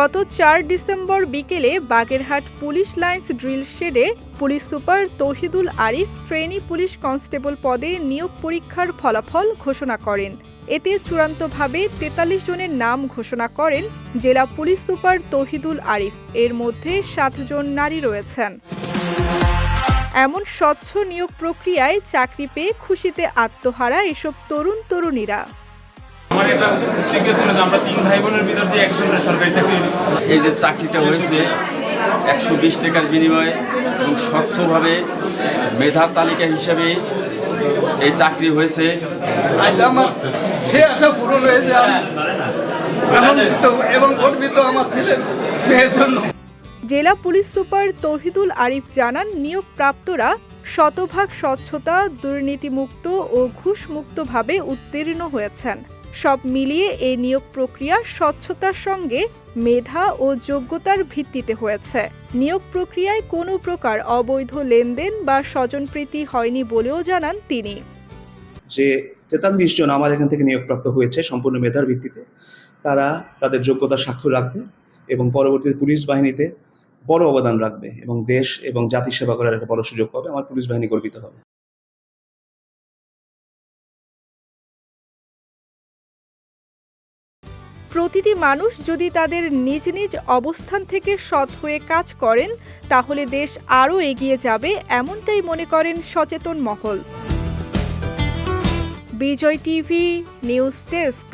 গত ৪ ডিসেম্বর বিকেলে বাগেরহাট পুলিশ লাইন্স ড্রিল শেডে police super Touhidul Arif trainee police constable পদে নিয়োগ পরীক্ষার ফলাফল ঘোষণা করেন। এতে চূড়ান্তভাবে ৪৩ জনের নাম ঘোষণা করেন জেলা পুলিশ সুপার তৌহিদুল আরিফ। এর মধ্যে ৭ জন নারী রয়েছেন। এমন স্বচ্ছ নিয়োগ প্রক্রিয়ায় চাকরি পেয়ে খুশিতে আত্মহারা এসব তরুণ তরুণীরা। আমার এটা জিজ্ঞেস ছিল যে আমরা ৩ ভাই বোনের ভিতর দিয়ে একজনের সরকারি চাকরি, এই যে চাকরিটা হয়েছে ১২০ টাকার বিনিময়ে এবং স্বচ্ছভাবে মেধার তালিকা হিসেবে এই চাকরি হয়েছে। আমার সে আশা পূরণ হয়েছে এবং গর্বিত আমার ছিলেন মেয়ের জন্য। জেলা পুলিশ সুপার তৌহিদুল আরিফ জানান, নিয়োগপ্রাপ্তরা শতভাগ স্বচ্ছতা, দুর্নীতিমুক্ত ও ঘুষমুক্তভাবে উত্তীর্ণ হয়েছেন। সব মিলিয়ে এই নিয়োগ প্রক্রিয়া স্বচ্ছতার সঙ্গে মেধা ও যোগ্যতার ভিত্তিতে হয়েছে। নিয়োগ প্রক্রিয়ায় কোনো প্রকার অবৈধ লেনদেন বা স্বজনপ্রীতি হয়নি বলেও জানান তিনি। যে ৪৩ জন আমার এখান থেকে নিয়োগপ্রাপ্ত হয়েছে সম্পূর্ণ মেধার ভিত্তিতে, তারা তাদের যোগ্যতার স্বাক্ষর রাখবে এবং পরবর্তীতে পুলিশ বাহিনীতে বড় অবদান রাখবে এবং দেশ এবং জাতির সেবা করার একটা বড় সুযোগ পাবে। আমার পুলিশ বাহিনী গর্বিত হবে। প্রতিটি মানুষ যদি তাদের নিজ নিজ অবস্থান থেকে সৎ হয়ে কাজ করেন, তাহলে দেশ আরও এগিয়ে যাবে, এমনটাই মনে করেন সচেতন মহল। বিজয় টিভি নিউজ ডেস্ক।